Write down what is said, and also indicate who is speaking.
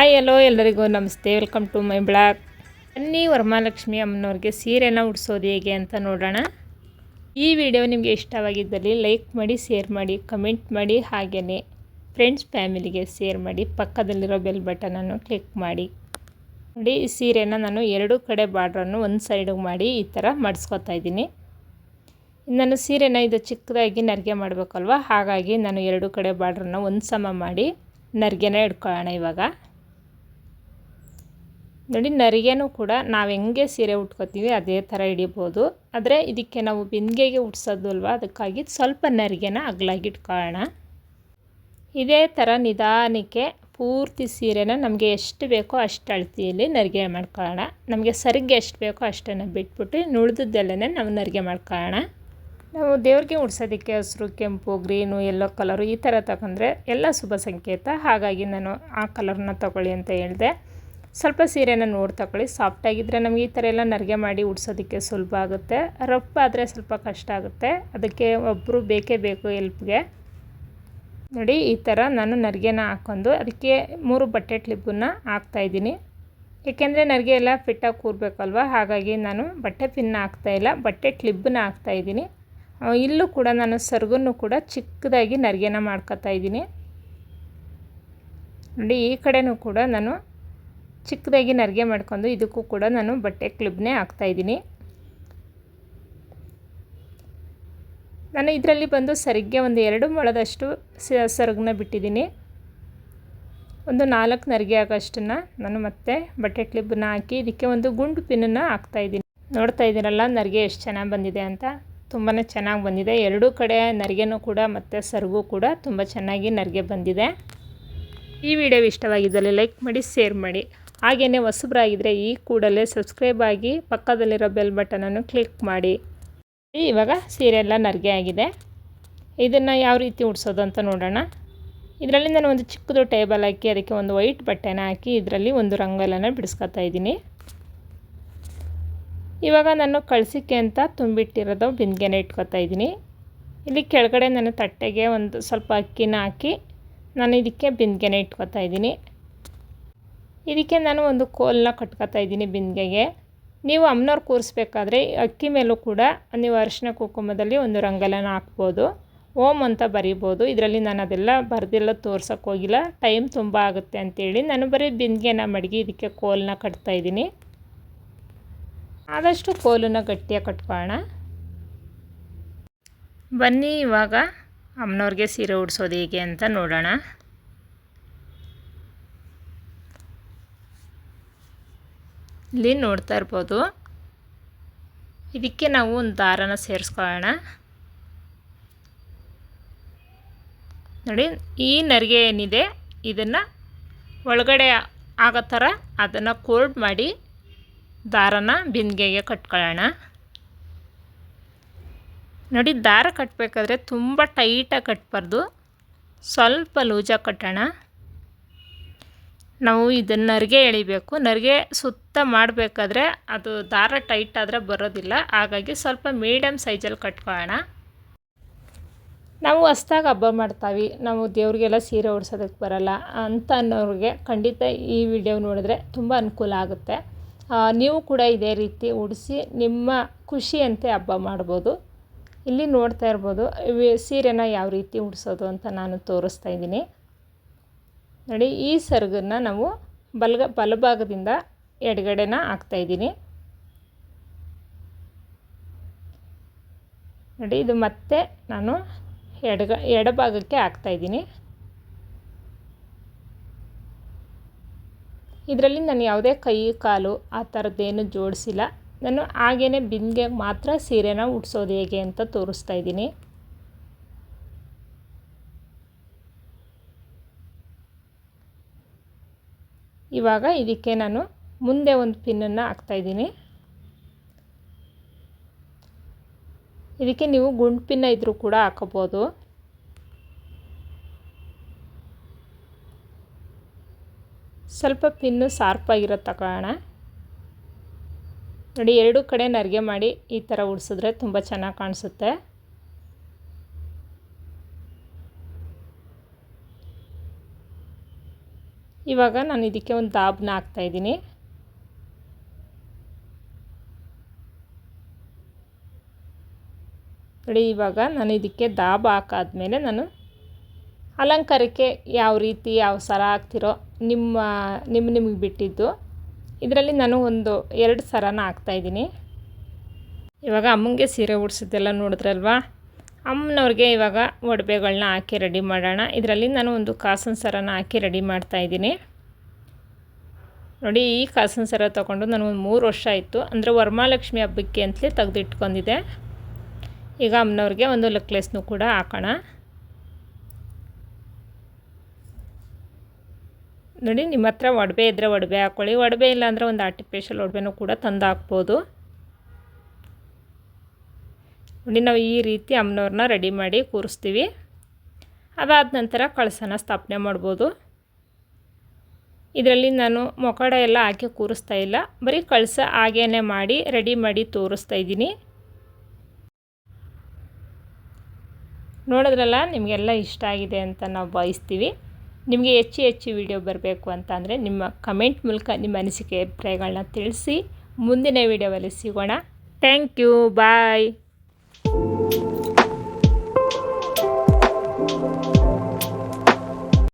Speaker 1: Hi hello ಎಲ್ಲರಿಗೂ ನಮಸ್ತೆ, welcome to my blog. ಬನ್ನಿ ವರಮಹಾಲಕ್ಷ್ಮಿ ಅಮ್ಮನವ್ರಿಗೆ ಸೀರೆನ ಉಡಿಸೋದು ಹೇಗೆ ಅಂತ ನೋಡೋಣ. ಈ ವಿಡಿಯೋ ನಿಮಗೆ ಇಷ್ಟವಾಗಿದ್ದಲ್ಲಿ ಲೈಕ್ ಮಾಡಿ, ಶೇರ್ ಮಾಡಿ, ಕಮೆಂಟ್ ಮಾಡಿ, ಹಾಗೆಯೇ ಫ್ರೆಂಡ್ಸ್ ಫ್ಯಾಮಿಲಿಗೆ ಶೇರ್ ಮಾಡಿ, ಪಕ್ಕದಲ್ಲಿರೋ ಬೆಲ್ ಬಟನನ್ನು ಕ್ಲಿಕ್ ಮಾಡಿ. ನೋಡಿ, ಈ ಸೀರೆನ ನಾನು ಎರಡು ಕಡೆ ಬಾರ್ಡ್ರನ್ನು ಒಂದು ಸೈಡಿಗೆ ಮಾಡಿ ಈ ಥರ ಮಡಿಸ್ಕೊತಾ ಇದ್ದೀನಿ. ನಾನು ಸೀರೆನ ಇದು ಚಿಕ್ಕದಾಗಿ ನರಿಗೆ ಮಾಡಬೇಕಲ್ವ, ಹಾಗಾಗಿ ನಾನು ಎರಡು ಕಡೆ ಬಾರ್ಡ್ರನ್ನು ಒಂದು ಸಮ ಮಾಡಿ ನರಿಗೆನ ಹಿಡ್ಕೊಳ್ಳೋಣ. ಇವಾಗ ನೋಡಿ, ನರಿಗೆನೂ ಕೂಡ ನಾವು ಹೆಂಗೆ ಸೀರೆ ಉಟ್ಕೋತೀವಿ ಅದೇ ಥರ ಹಿಡಿಬೋದು. ಆದರೆ ಇದಕ್ಕೆ ನಾವು ಬಿಂದಿಗೆಗೆ ಉಡ್ಸೋದು ಅಲ್ವ, ಅದಕ್ಕಾಗಿ ಸ್ವಲ್ಪ ನರಿಗೆನ ಅಗಲಾಗಿ ಇಟ್ಕೊಳ್ಳೋಣ. ಇದೇ ಥರ ನಿಧಾನಕ್ಕೆ ಪೂರ್ತಿ ಸೀರೆನ ನಮಗೆ ಎಷ್ಟು ಬೇಕೋ ಅಷ್ಟು ಅಳತೆಯಲ್ಲಿ ನರಿಗೆ ಮಾಡ್ಕೊಳ್ಳೋಣ. ನಮಗೆ ಸರಿಗೆ ಎಷ್ಟು ಬೇಕೋ ಅಷ್ಟನ್ನು ಬಿಟ್ಬಿಟ್ಟು ಉಳಿದದ್ದೆಲ್ಲನೇ ನಾವು ನರಿಗೆ ಮಾಡ್ಕೊಳ್ಳೋಣ. ನಾವು ದೇವ್ರಿಗೆ ಉಡ್ಸೋದಕ್ಕೆ ಹಸಿರು, ಕೆಂಪು, ಗ್ರೀನು, ಯೆಲ್ಲೋ ಕಲರು ಈ ಥರ ತಗೊಂಡ್ರೆ ಎಲ್ಲ ಶುಭ ಸಂಕೇತ. ಹಾಗಾಗಿ ನಾನು ಆ ಕಲರ್ನ ತಗೊಳ್ಳಿ ಅಂತ ಹೇಳಿದೆ. ಸ್ವಲ್ಪ ಸೀರೆನ ನೋಡಿ ತಗೊಳ್ಳಿ. ಸಾಫ್ಟಾಗಿದ್ದರೆ ನಮಗೆ ಈ ಥರ ಎಲ್ಲ ನರಿಗೆ ಮಾಡಿ ಉಡ್ಸೋದಕ್ಕೆ ಸುಲಭ ಆಗುತ್ತೆ. ರಫ್ ಆದರೆ ಸ್ವಲ್ಪ ಕಷ್ಟ ಆಗುತ್ತೆ, ಅದಕ್ಕೆ ಒಬ್ಬರು ಬೇಕೇ ಬೇಕು ಹೆಲ್ಪ್ಗೆ. ನೋಡಿ, ಈ ಥರ ನಾನು ನರಿಗೆನ ಹಾಕ್ಕೊಂಡು ಅದಕ್ಕೆ 3 ಬಟ್ಟೆ ಕ್ಲಿಪ್ಪನ್ನು ಹಾಕ್ತಾಯಿದ್ದೀನಿ. ಏಕೆಂದರೆ ನರಿಗೆ ಎಲ್ಲ ಫಿಟ್ಟಾಗಿ ಕೂರಬೇಕಲ್ವ, ಹಾಗಾಗಿ ನಾನು ಬಟ್ಟೆ ಪಿನ್ನ ಹಾಕ್ತಾಯಿಲ್ಲ, ಬಟ್ಟೆ ಕ್ಲಿಪ್ಪನ್ನ ಹಾಕ್ತಾಯಿದ್ದೀನಿ. ಇಲ್ಲೂ ಕೂಡ ನಾನು ಸೆರಗನ್ನು ಕೂಡ ಚಿಕ್ಕದಾಗಿ ನರಿಗೆನ ಮಾಡ್ಕೊತಾ ಇದ್ದೀನಿ. ನೋಡಿ, ಈ ಕಡೆನೂ ಕೂಡ ನಾನು ಚಿಕ್ಕದಾಗಿ ನರಿಗೆ ಮಾಡ್ಕೊಂಡು ಇದಕ್ಕೂ ಕೂಡ ನಾನು ಬಟ್ಟೆ ಕ್ಲಿಪ್ನೇ ಹಾಕ್ತಾಯಿದ್ದೀನಿ. ನಾನು ಇದರಲ್ಲಿ ಬಂದು ಸರಿಗೆ ಒಂದು 2 ಮೊಳದಷ್ಟು ಸೆರಗನ್ನ ಬಿಟ್ಟಿದ್ದೀನಿ. ಒಂದು 4 ನರಿಗೆ ಆಗೋಷ್ಟನ್ನು ನಾನು ಮತ್ತೆ ಬಟ್ಟೆ ಕ್ಲಿಪ್ಪನ್ನ ಹಾಕಿ ಇದಕ್ಕೆ ಒಂದು ಗುಂಡು ಪಿನ್ನನ್ನು ಹಾಕ್ತಾಯಿದ್ದೀನಿ. ನೋಡ್ತಾ ಇದ್ದೀರಲ್ಲ ನರಿಗೆ ಎಷ್ಟು ಚೆನ್ನಾಗಿ ಬಂದಿದೆ ಅಂತ. ತುಂಬಾ ಚೆನ್ನಾಗಿ ಬಂದಿದೆ. ಎರಡೂ ಕಡೆ ನರಿಗೆನೂ ಕೂಡ ಮತ್ತು ಸೆರಗು ಕೂಡ ತುಂಬ ಚೆನ್ನಾಗಿ ನರಿಗೆ ಬಂದಿದೆ. ಈ ವಿಡಿಯೋ ಇಷ್ಟವಾಗಿದ್ದಲ್ಲಿ ಲೈಕ್ ಮಾಡಿ, ಶೇರ್ ಮಾಡಿ, ಹಾಗೆಯೇ ಹೊಸಬರಾಗಿದ್ದರೆ ಈ ಕೂಡಲೇ ಸಬ್ಸ್ಕ್ರೈಬ್ ಆಗಿ ಪಕ್ಕದಲ್ಲಿರೋ ಬೆಲ್ ಬಟನನ್ನು ಕ್ಲಿಕ್ ಮಾಡಿ. ಇವಾಗ ಸೀರೆ ಎಲ್ಲ ನರಿಗೆ ಆಗಿದೆ. ಇದನ್ನು ಯಾವ ರೀತಿ ಉಡ್ಸೋದು ಅಂತ ನೋಡೋಣ. ಇದರಲ್ಲಿ ನಾನು ಒಂದು ಚಿಕ್ಕದು ಟೇಬಲ್ ಹಾಕಿ ಅದಕ್ಕೆ ಒಂದು ವೈಟ್ ಬಟ್ಟೆನ ಹಾಕಿ ಇದರಲ್ಲಿ ಒಂದು ರಂಗೋಲಿನ ಬಿಡಿಸ್ಕೊತಾ ಇದ್ದೀನಿ. ಇವಾಗ ನಾನು ಕಳಸಿಕೆ ಅಂತ ತುಂಬಿಟ್ಟಿರೋದು ಬಿಂದಿಗೆನ ಇಟ್ಕೊತಾ ಇದ್ದೀನಿ. ಇಲ್ಲಿ ಕೆಳಗಡೆ ನಾನು ತಟ್ಟೆಗೆ ಒಂದು ಸ್ವಲ್ಪ ಅಕ್ಕಿನ ಹಾಕಿ ನಾನು ಇದಕ್ಕೆ ಬಿಂದಿಗೆನ ಇಟ್ಕೊತಾ ಇದ್ದೀನಿ. ಇದಕ್ಕೆ ನಾನು ಒಂದು ಕೋಲನ್ನ ಕಟ್ಕೊತಾ ಇದ್ದೀನಿ ಬಿಂದಿಗೆಗೆ. ನೀವು ಅಮ್ಮನವ್ರು ಕೂರಿಸ್ಬೇಕಾದ್ರೆ ಅಕ್ಕಿ ಮೇಲೂ ಕೂಡ ನೀವು ಅರಿಶಿನ ಕುಂಕುಮದಲ್ಲಿ ಒಂದು ರಂಗೋಲಿನ ಹಾಕ್ಬೋದು, ಓಂ ಅಂತ ಬರಿಬೋದು. ಇದರಲ್ಲಿ ನಾನು ಅದೆಲ್ಲ ಬರೆದೆಲ್ಲ ತೋರ್ಸೋಕ್ಕೆ ಹೋಗಿಲ್ಲ, ಟೈಮ್ ತುಂಬ ಆಗುತ್ತೆ ಅಂತೇಳಿ ನಾನು ಬರೀ ಬಿಂದಿಗೆನ ಮಡಗಿ ಇದಕ್ಕೆ ಕೋಲನ್ನ ಕಟ್ತಾ ಇದ್ದೀನಿ. ಆದಷ್ಟು ಕೋಲನ್ನು ಗಟ್ಟಿಯಾಗಿ ಕಟ್ಕೊಳ್ಳೋಣ. ಬನ್ನಿ ಇವಾಗ ಅಮ್ಮನವ್ರಿಗೆ ಸೀರೆ ಉಡಿಸೋದು ಹೇಗೆ ಅಂತ ನೋಡೋಣ. ಇಲ್ಲಿ ನೋಡ್ತಾ ಇರ್ಬೋದು, ಇದಕ್ಕೆ ನಾವು ಒಂದು ದಾರನ ಸೇರಿಸ್ಕೊಳ್ಳೋಣ. ನೋಡಿ, ಈ ನರಿಗೆ ಏನಿದೆ ಇದನ್ನು ಒಳಗಡೆ ಆಗೋ ಥರ ಅದನ್ನು ಕೋಲ್ಡ್ ಮಾಡಿ ದಾರನ ಬಿಂದಿಗೆಗೆ ಕಟ್ಕೊಳ್ಳೋಣ. ನೋಡಿ, ದಾರ ಕಟ್ಟಬೇಕಾದ್ರೆ ತುಂಬ ಟೈಟಾಗಿ ಕಟ್ಟಬಾರ್ದು, ಸ್ವಲ್ಪ ಲೂಜಾಗಿ ಕಟ್ಟೋಣ. ನಾವು ಇದನ್ನು ನರಿಗೆ ಎಳಿಬೇಕು. ನರಿಗೆ ಸುತ್ತ ಮಾಡಬೇಕಾದ್ರೆ ಅದು ದಾರ ಟೈಟ್ ಆದರೆ ಬರೋದಿಲ್ಲ, ಹಾಗಾಗಿ ಸ್ವಲ್ಪ ಮೀಡಿಯಮ್ ಸೈಜಲ್ಲಿ ಕಟ್ಕೊಳ್ಳೋಣ. ನಾವು ಹೊಸ್ದಾಗಿ ಹಬ್ಬ ಮಾಡ್ತಾವೆ, ನಾವು ದೇವ್ರಿಗೆಲ್ಲ ಸೀರೆ ಉಡ್ಸೋದಕ್ಕೆ ಬರಲ್ಲ ಅಂತ ಅನ್ನೋರಿಗೆ ಖಂಡಿತ ಈ ವಿಡಿಯೋ ನೋಡಿದ್ರೆ ತುಂಬ ಅನುಕೂಲ ಆಗುತ್ತೆ. ನೀವು ಕೂಡ ಇದೇ ರೀತಿ ಉಡಿಸಿ ನಿಮ್ಮ ಖುಷಿಯಂತೆ ಹಬ್ಬ ಮಾಡ್ಬೋದು. ಇಲ್ಲಿ ನೋಡ್ತಾ ಇರ್ಬೋದು ಸೀರೆನ ಯಾವ ರೀತಿ ಉಡಿಸೋದು ಅಂತ ನಾನು ತೋರಿಸ್ತಾ ಇದ್ದೀನಿ. ನೋಡಿ, ಈ ಸೆರಗನ್ನು ನಾವು ಬಲಭಾಗದಿಂದ ಎಡಗಡೆನ ಹಾಕ್ತಾಯಿದ್ದೀನಿ. ನೋಡಿ, ಇದು ಮತ್ತೆ ನಾನು ಎಡಭಾಗಕ್ಕೆ ಹಾಕ್ತಾಯಿದ್ದೀನಿ. ಇದರಲ್ಲಿ ನಾನು ಯಾವುದೇ ಕೈ ಕಾಲು ಆ ಥರದ್ದೇನು ಜೋಡಿಸಿಲ್ಲ. ನಾನು ಹಾಗೇ ಬಿಂದಿಗೆ ಮಾತ್ರ ಸೀರೆನ ಉಡ್ಸೋದು ಹೇಗೆ ಅಂತ ತೋರಿಸ್ತಾ ಇದ್ದೀನಿ. ಇವಾಗ ಇದಕ್ಕೆ ನಾನು ಮುಂದೆ ಒಂದು ಪಿನ್ನನ್ನು ಹಾಕ್ತಾಯಿದ್ದೀನಿ. ಇದಕ್ಕೆ ನೀವು ಗುಂಡು ಪಿನ್ನ ಇದ್ದರೂ ಕೂಡ ಹಾಕೋಬೋದು. ಸ್ವಲ್ಪ ಪಿನ್ನು ಶಾರ್ಪಾಗಿರೋ ತಗೊಳ್ಳೋಣ. ನೋಡಿ, ಎರಡೂ ಕಡೆ ನರಿಗೆ ಮಾಡಿ ಈ ಥರ ಉಡಿಸಿದ್ರೆ ತುಂಬ ಚೆನ್ನಾಗಿ ಕಾಣಿಸುತ್ತೆ. ಇವಾಗ ನಾನು ಇದಕ್ಕೆ ಒಂದು ದಾಬನ್ನ ಹಾಕ್ತಾಯಿದ್ದೀನಿ. ನೋಡಿ, ಇವಾಗ ನಾನು ಇದಕ್ಕೆ ದಾಬ ಹಾಕಾದ್ಮೇಲೆ ನಾನು ಅಲಂಕಾರಕ್ಕೆ ಯಾವ ರೀತಿ ಯಾವ ಸರ ಹಾಕ್ತಿರೋ ನಿಮಗೆ ಬಿಟ್ಟಿದ್ದು. ಇದರಲ್ಲಿ ನಾನು ಒಂದು 2 ಸರನ ಹಾಕ್ತಾಯಿದ್ದೀನಿ. ಇವಾಗ ಅಮ್ಮಂಗೆ ಸೀರೆ ಉಡ್ಸಿದ್ದೆಲ್ಲ ನೋಡಿದ್ರಲ್ವ, ಅಮ್ಮನವ್ರಿಗೆ ಇವಾಗ ಒಡವೆಗಳನ್ನ ಹಾಕಿ ರೆಡಿ ಮಾಡೋಣ. ಇದರಲ್ಲಿ ನಾನು ಒಂದು ಕಾಸಿನ ಸರನ ಹಾಕಿ ರೆಡಿ ಮಾಡ್ತಾಯಿದ್ದೀನಿ. ನೋಡಿ, ಈ ಕಾಸಿನ ಸರ ತೊಗೊಂಡು ನಾನು ಒಂದು 3 ವರ್ಷ ಆಯಿತು. ಅಂದರೆ ವರಮಹಾಲಕ್ಷ್ಮಿ ಹಬ್ಬಕ್ಕೆ ಅಂತಲೇ ತೆಗೆದಿಟ್ಕೊಂಡಿದ್ದೆ. ಈಗ ಅಮ್ಮನವ್ರಿಗೆ ಒಂದು ನೆಕ್ಲೆಸ್ನು ಕೂಡ ಹಾಕೋಣ. ನೋಡಿ, ನಿಮ್ಮ ಹತ್ರ ಒಡವೆ ಇದ್ದರೆ ಒಡವೆ ಹಾಕ್ಕೊಳ್ಳಿ, ಒಡವೆ ಇಲ್ಲ ಅಂದರೆ ಒಂದು ಆರ್ಟಿಫಿಷಿಯಲ್ ಒಡವೆನೂ ಕೂಡ ತಂದು ಹಾಕ್ಬೋದು. ನೋಡಿ, ನಾವು ಈ ರೀತಿ ಅಮ್ಮನವ್ರನ್ನ ರೆಡಿ ಮಾಡಿ ಕೂರಿಸ್ತೀವಿ. ಅದಾದ ನಂತರ ಕಳಸನ ಸ್ಥಾಪನೆ ಮಾಡ್ಬೋದು. ಇದರಲ್ಲಿ ನಾನು ಮೊಕಡ ಎಲ್ಲ ಹಾಕಿ ಕೂರಿಸ್ತಾ ಇಲ್ಲ, ಬರೀ ಕಳಸ ಹಾಗೇ ಮಾಡಿ ರೆಡಿ ಮಾಡಿ ತೋರಿಸ್ತಾ ಇದ್ದೀನಿ. ನೋಡಿದ್ರಲ್ಲ, ನಿಮಗೆಲ್ಲ ಇಷ್ಟ ಆಗಿದೆ ಅಂತ ನಾವು ಭಾವಿಸ್ತೀವಿ. ನಿಮಗೆ ಹೆಚ್ಚು ವಿಡಿಯೋ ಬರಬೇಕು ಅಂತ ಅಂದರೆ ನಿಮ್ಮ ಕಮೆಂಟ್ ಮೂಲಕ ನಿಮ್ಮ ಅನಿಸಿಕೆ ಅಭಿಪ್ರಾಯಗಳನ್ನ ತಿಳಿಸಿ. ಮುಂದಿನ ವಿಡಿಯೋದಲ್ಲಿ ಸಿಗೋಣ. Thank you. ಬಾಯ್.